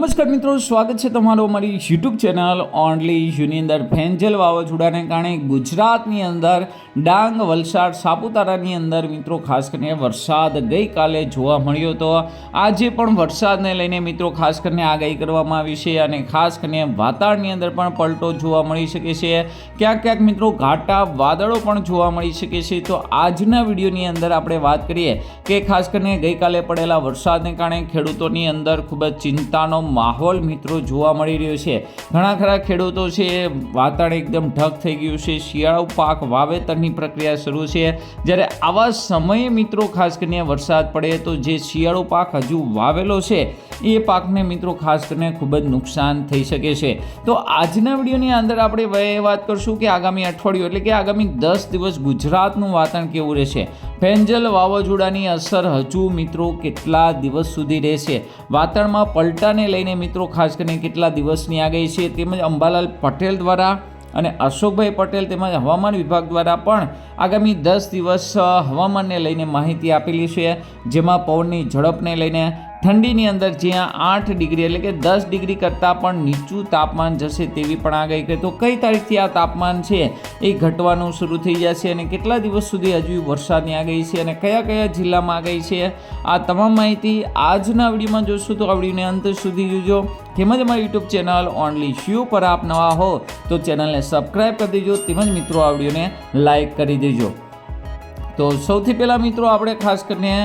નમસ્કાર મિત્રો, સ્વાગત છે તમારું અમારી યુટ્યુબ ચેનલ ઓનલી યુની અંદર. ફેન્જલ વાવાઝોડાને કારણે ગુજરાતની અંદર ડાંગ, વલસાડ, સાપુતારાની અંદર મિત્રો ખાસ કરીને વરસાદ ગઈકાલે જોવા મળ્યો હતો. આજે પણ વરસાદને લઈને મિત્રો ખાસ કરીને આગાહી કરવામાં આવી છે અને ખાસ કરીને વાતાવરણની અંદર પણ પલટો જોવા મળી શકે છે. ક્યાંક ક્યાંક મિત્રો ઘાટા વાદળો પણ જોવા મળી શકે છે. તો આજના વિડીયોની અંદર આપણે વાત કરીએ કે ખાસ કરીને ગઈકાલે પડેલા વરસાદને કારણે ખેડૂતોની અંદર ખૂબ જ ચિંતાનો માહોલ મિત્રો જોવા મળી રહ્યો છે. ઘણા ખરા ખેડૂતો છે વાતાવરણ એકદમ ઢગ થઈ ગયું છે. શિયાળુ પાક વાવેતરની પ્રક્રિયા શરૂ છે. જ્યારે આવા સમયે મિત્રો ખાસ કરીને વરસાદ પડે તો જે શિયાળુ પાક હજુ વાવેલો છે એ પાકને મિત્રો ખાસ કરીને ખૂબ જ નુકસાન થઈ શકે છે. તો આજના વિડીયોની અંદર આપણે વાત કરશું કે આગામી અઠવાડિયું એટલે કે આગામી 10 દિવસ ગુજરાતનું વાતાવરણ કેવું રહેશે. ફેન્જલ વાવાઝોડાની અસર હજુ મિત્રો કેટલા દિવસ સુધી રહેશે, વાતાવરણમાં પલટાને લઈને મિત્રો ખાસ કરીને કેટલા દિવસની આગાહી છે, તેમજ અંબાલાલ પટેલ દ્વારા અને અશોકભાઈ પટેલ તેમજ હવામાન વિભાગ દ્વારા પણ આગામી 10 દિવસ હવામાનને લઈને માહિતી આપેલી છે. જેમાં પવનની ઝડપને લઈને ઠંડીની અંદર જ્યાં 8 ડિગ્રી એટલે કે 10 ડિગ્રી કરતાં પણ નીચું તાપમાન જશે તેવી પણ આગાહી કરી. તો કઈ તારીખથી આ તાપમાન છે એ ઘટવાનું શરૂ થઈ જશે અને કેટલા દિવસ સુધી હજુ વરસાદની આગાહી છે અને કયા કયા જિલ્લામાં આગાહી છે, આ તમામ માહિતી આજના વિડીયોમાં જોશું. તો આ વિડીયોને અંત સુધી જોજો. તેમજ અમારી યુટ્યુબ ચેનલ ઓનલી શ્યુ પર આપ નવા હો તો ચેનલને સબસ્ક્રાઈબ કરી દેજો. તેમજ મિત્રો આ વિડીયોને લાઈક કરી દેજો. તો સૌથી પહેલાં મિત્રો આપણે ખાસ કરીને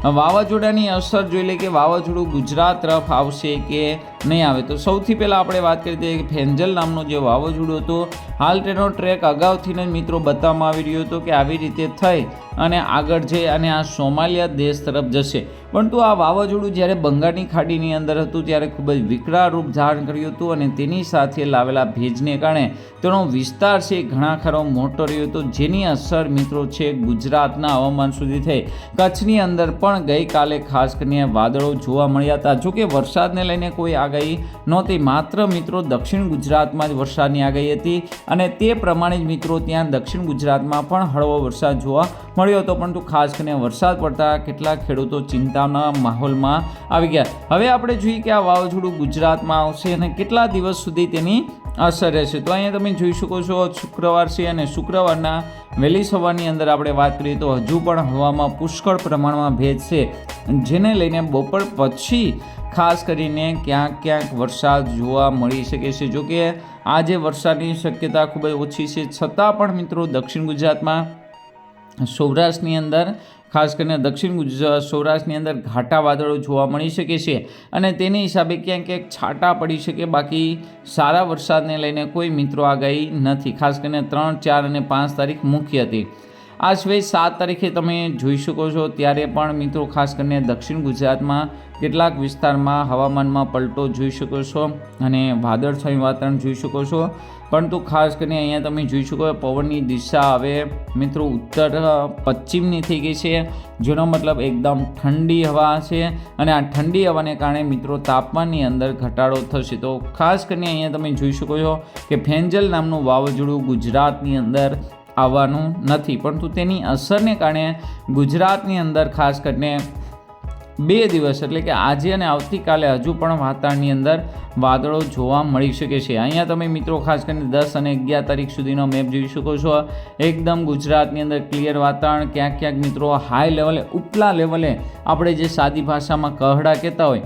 વાવાઝોડાની અસર જોઈ લઈએ કે વાવાઝોડું ગુજરાત તરફ આવશે કે નહીં આવે. તો સૌથી પહેલાં આપણે વાત કરી દઈએ કે ફેન્જલ નામનો જે વાવાઝોડું હતું, હાલ તેનો ટ્રેક અગાઉથી જ મિત્રો બતાવવામાં આવી રહ્યો હતો કે આવી રીતે થઈ અને આગળ જઈ અને આ સોમાલિયા દેશ તરફ જશે. પરંતુ આ વાવાઝોડું જ્યારે બંગાળની ખાડીની અંદર હતું ત્યારે ખૂબ જ વિકરાળ રૂપ ધારણ કર્યું હતું અને તેની સાથે લાવેલા ભેજને કારણે તેનો વિસ્તાર છે ઘણા ખરો મોટો રહ્યો હતો, જેની અસર મિત્રો છે ગુજરાતના હવામાન સુધી થઈ. કચ્છની અંદર પણ ગઈકાલે ખાસ કરીને વાદળો જોવા મળ્યા હતા. જોકે વરસાદને લઈને કોઈ આગાહી નહોતી, માત્ર મિત્રો દક્ષિણ ગુજરાતમાં જ વરસાદની આગાહી હતી અને તે પ્રમાણે જ મિત્રો ત્યાં દક્ષિણ ગુજરાતમાં પણ હળવો વરસાદ જોવા મળ્યો હતો. પરંતુ ખાસ કરીને વરસાદ પડતા કેટલાક ખેડૂતો ચિંતાના માહોલમાં આવી ગયા. હવે આપણે જોઈએ કે આ વાવાઝોડું ગુજરાતમાં આવશે અને કેટલા દિવસ સુધી તેની અસર રહેશે. તો અહીંયા તમે જોઈ શકો છો શુક્રવાર છે અને શુક્રવારના વહેલી સવારની અંદર આપણે વાત કરીએ તો હજુ પણ હવામાં પુષ્કળ પ્રમાણમાં ભેજ છે, જેને લઈને બપોર પછી ખાસ કરીને ક્યાંક ક્યાંક વરસાદ જોવા મળી શકે છે. જોકે આજે વરસાદની શક્યતા ખૂબ જ ઓછી છે, છતાં પણ મિત્રો દક્ષિણ ગુજરાતમાં, સૌરાષ્ટ્રની અંદર ખાસ કરીને સૌરાષ્ટ્રની અંદર ઘાટા વાદળો જોવા મળી શકે છે અને તેની હિસાબે ક્યાંક ક્યાંક છાંટા પડી શકે. બાકી સારા વરસાદને લઈને કોઈ મિત્રો આગાહી નથી. ખાસ કરીને 3, 4 અને 5 તારીખ મુખ્ય હતી. આ સિવાય 7 તારીખે તમે જોઈ શકો છો ત્યારે પણ મિત્રો ખાસ કરીને દક્ષિણ ગુજરાતમાં કેટલાક વિસ્તારમાં હવામાનમાં પલટો જોઈ શકો છો અને વાદળછાયું વાતાવરણ જોઈ શકો છો. પરંતુ ખાસ કરીને અહીંયા તમે જોઈ શકો પવનની દિશા હવે મિત્રો ઉત્તર પશ્ચિમની થઈ ગઈ છે, જેનો મતલબ એકદમ ઠંડી હવા છે અને આ ઠંડી હવાને કારણે મિત્રો તાપમાનની અંદર ઘટાડો થશે. તો ખાસ કરીને અહીંયા તમે જોઈ શકો છો કે ફેન્જલ નામનું વાવાઝોડું ગુજરાતની અંદર આવવાનું નથી, પરંતુ તેની અસરને કારણે ગુજરાતની અંદર ખાસ કરીને 2 દિવસ એટલે કે આજે અને આવતીકાલે હજુ પણ વાતાવરણની અંદર વાદળો જોવા મળી શકે છે. અહીંયા તમે મિત્રો ખાસ કરીને 10 અને 11 તારીખ સુધીનો મેપ જોઈ શકો છો. એકદમ ગુજરાતની અંદર ક્લિયર વાતાવરણ. ક્યાંક ક્યાંક મિત્રો હાઈ લેવલે, ઉપલા લેવલે આપણે જે સાદી ભાષામાં કહડા કહેતા હોય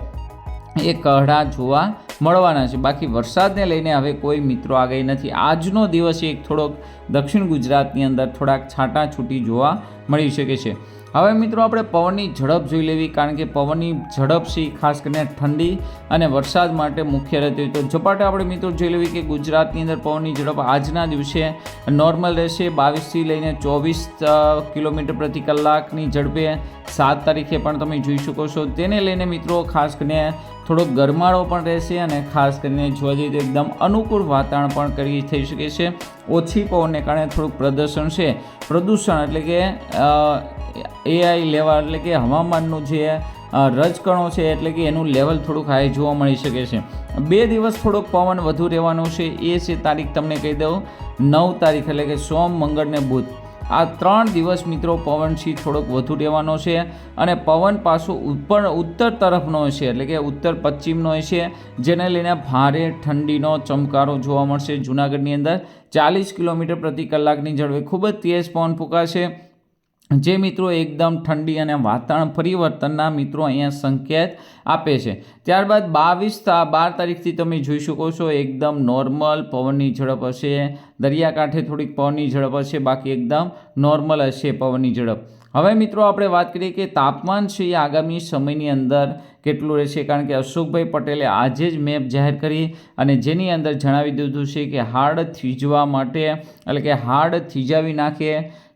એ કહડા જોવા મળવાના છે. બાકી વરસાદને લઈને હવે કોઈ મિત્રો આગાહી નથી. આજનો દિવસ એક થોડોક દક્ષિણ ગુજરાતની અંદર થોડાક છાંટાછૂટી જોવા મળી શકે છે. હવે મિત્રો આપણે પવનની ઝડપ જોઈ લેવી, કારણ કે પવનની ઝડપ છે ખાસ કરીને ઠંડી અને વરસાદ માટે મુખ્ય રહેતી હોય. તો ઝપાટે આપણે મિત્રો જોઈ લેવી કે ગુજરાતની અંદર પવનની ઝડપ આજના દિવસે નોર્મલ રહેશે 22થી લઈને 24 કિલોમીટર પ્રતિ કલાકની ઝડપે. 7 તારીખે પણ તમે જોઈ શકો છો. તેને લઈને મિત્રો ખાસ કરીને થોડોક ગરમાળો પણ રહેશે અને ખાસ કરીને જોવા જઈએ તો એકદમ અનુકૂળ વાતાવરણ પણ થઈ શકે છે. ઓછી પવનને કારણે થોડુંક પ્રદૂષણ એટલે કે એઆઈ લેવલ એટલે કે હવામાનનું જે રજકણો છે એટલે કે એનું લેવલ થોડુંક હાઈ જોવા મળી શકે છે. 2 દિવસ થોડોક પવન વધુ રહેવાનો છે. એ છે તારીખ તમને કહી દઉં 9 તારીખ એટલે કે સોમ, મંગળ ને બુધ. આ 3 દિવસ મિત્રો પવનથી થોડોક વધુ રહેવાનો છે અને પવન પાછો ઉત્તર તરફનો હશે, એટલે કે ઉત્તર પશ્ચિમનો હશે, જેને લઈને ભારે ઠંડીનો ચમકારો જોવા મળશે. જૂનાગઢની અંદર 40 કિલોમીટર પ્રતિ કલાકની ઝડપે ખૂબ જ તેજ પવન ફૂંકાશે, જે મિત્રો એકદમ ઠંડી અને વાતાવરણ પરિવર્તનના મિત્રો અહીંયા સંકેત આપે છે. ત્યારબાદ 12 તારીખથી તમે જોઈ શકો છો એકદમ નોર્મલ પવનની ઝડપ હશે. દરિયાકાંઠે થોડીક પવનની ઝડપ હશે, બાકી એકદમ નોર્મલ હશે પવનની ઝડપ. હવે મિત્રો આપણે વાત કરીએ કે તાપમાન છે એ આગામી સમયની અંદર કેટલું રહેશે, કારણ કે અશોકભાઈ પટેલે આજે જ મેપ જાહેર કરી અને જેની અંદર જણાવી દીધું છે કે હાડ થીજવા માટે, એટલે કે હાડ થીજાવી નાખે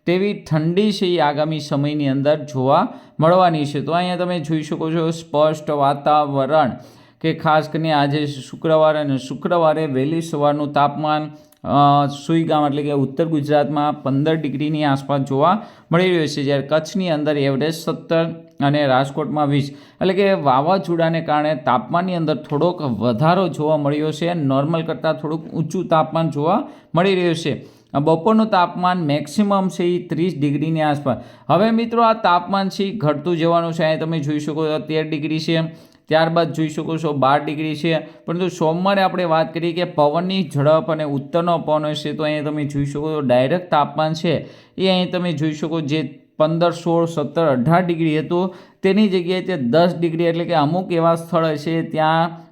તેવી ઠંડી છે એ આગામી સમયની અંદર જોવા મળવાની છે. તો અહીંયા તમે જોઈ શકો છો સ્પષ્ટ વાતાવરણ, કે ખાસ કરીને આજે શુક્રવારે વહેલી સવારનું તાપમાન સુઈગામ એટલે કે ઉત્તર ગુજરાતમાં 15 ડિગ્રીની આસપાસ જોવા મળી રહ્યું છે, જ્યારે કચ્છની અંદર એવરેજ 17 અને રાજકોટમાં 20, એટલે કે વાવાઝોડાને કારણે તાપમાનની અંદર થોડોક વધારો જોવા મળ્યો છે. નોર્મલ કરતાં થોડુંક ઊંચું તાપમાન જોવા મળી રહ્યું છે. બપોરનું તાપમાન મેક્સિમમ છે એ 30 ડિગ્રીની આસપાસ. હવે મિત્રો આ તાપમાન છે ઘટતું જવાનું છે. અહીં તમે જોઈ શકો છો 13 ડિગ્રી છે, ત્યારબાદ જોઈ શકો છો 12 ડિગ્રી છે. પરંતુ સોમવારે આપણે વાત કરીએ કે પવનની ઝડપ અને ઉત્તરનો પવન હશે, તો અહીંયા તમે જોઈ શકો છો ડાયરેક્ટ તાપમાન છે એ અહીં તમે જોઈ શકો જે 15, 16, 17, 18 ડિગ્રી હતું તેની જગ્યાએ તે 10 ડિગ્રી, એટલે કે અમુક એવા સ્થળ હશે ત્યાં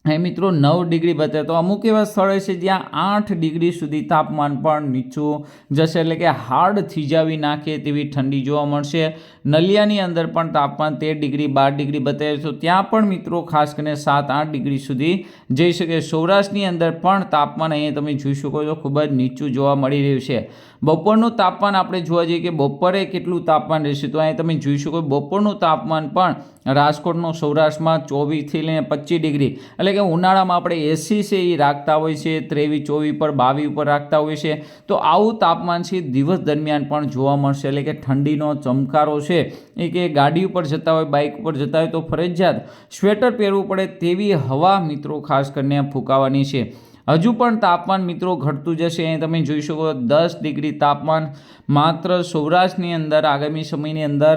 અહીં મિત્રો 9 ડિગ્રી બતાવે, તો અમુક એવા સ્થળ હશે જ્યાં 8 ડિગ્રી સુધી તાપમાન પણ નીચું જશે, એટલે કે હાડ થીજાવી નાખે તેવી ઠંડી જોવા મળશે. નલિયાની અંદર પણ તાપમાન 13 ડિગ્રી 12 ડિગ્રી બતાવે, તો ત્યાં પણ મિત્રો ખાસ કરીને 7-8 ડિગ્રી સુધી જઈ શકે. સૌરાષ્ટ્રની અંદર પણ તાપમાન અહીંયા તમે જોઈ શકો છો ખૂબ જ નીચું જોવા મળી રહ્યું છે. બપોરનું તાપમાન આપણે જોવા જઈએ કે બપોરે કેટલું તાપમાન રહેશે, તો અહીં તમે જોઈ શકો બપોરનું તાપમાન પણ રાજકોટનું સૌરાષ્ટ્રમાં 24થી લઈને 25 ડિગ્રી, એટલે કે ઉનાળામાં આપણે એસી છે એ રાખતા હોય છે 23, 24 પર 22 ઉપર રાખતા હોય છે, તો આવું તાપમાન છે દિવસ દરમિયાન પણ જોવા મળશે. એટલે કે ઠંડીનો ચમકારો છે એ કે ગાડી ઉપર જતા હોય, બાઇક ઉપર જતા હોય તો ફરજિયાત સ્વેટર પહેરવું પડે તેવી હવા મિત્રો ખાસ કરીને ફૂંકાવાની છે. હજુ પણ તાપમાન મિત્રો ઘટતું જશે. અહીં તમે જોઈ શકો 10 ડિગ્રી તાપમાન માત્ર સૌરાષ્ટ્રની અંદર આગામી સમયની અંદર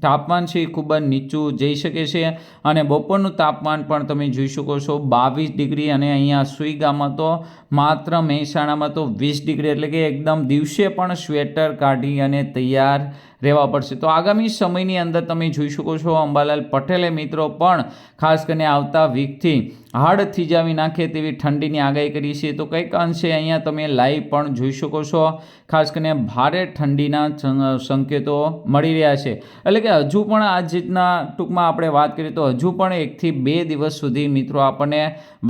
તાપમાન છે એ ખૂબ જ નીચું જઈ શકે છે. અને બપોરનું તાપમાન પણ તમે જોઈ શકો છો 22 ડિગ્રી, અને અહીંયા સુઈગામમાં તો માત્ર મહેસાણામાં તો 20 ડિગ્રી, એટલે કે એકદમ દિવસે પણ સ્વેટર કાઢી અને તૈયાર રહેવા પડશે. તો આગામી સમયની અંદર તમે જોઈ શકો છો અંબાલાલ પટેલે મિત્રો પણ ખાસ કરીને આવતા વીકથી હાડ થીજાવી નાખે તેવી ઠંડીની આગાહી કરી છે. તો કંઈક અંશે અહીંયા તમે લાઈવ પણ જોઈ શકો છો ખાસ કરીને ભારે ઠંડીના સંકેતો મળી રહ્યા છે. એટલે કે હજુ પણ આ રીતના ટૂંકમાં આપણે વાત કરીએ તો હજુ પણ 1 થી 2 દિવસ સુધી મિત્રો આપણને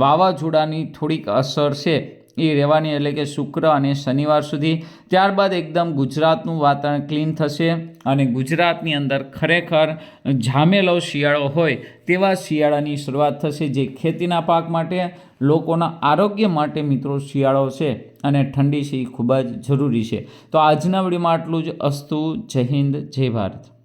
વાવાઝોડાની થોડીક અસર છે એ રહેવાની, એટલે કે શુક્ર અને શનિવાર સુધી. ત્યારબાદ એકદમ ગુજરાતનું વાતાવરણ ક્લીન થશે અને ગુજરાતની અંદર ખરેખર જામેલો શિયાળો હોય તેવા શિયાળાની શરૂઆત થશે, જે ખેતીના પાક માટે, લોકોના આરોગ્ય માટે મિત્રો શિયાળો છે અને ઠંડી છે એ ખૂબ જ જરૂરી છે. તો આજના વિડીયોમાં આટલું જ. અસ્તુ. જય હિન્દ, જય ભારત.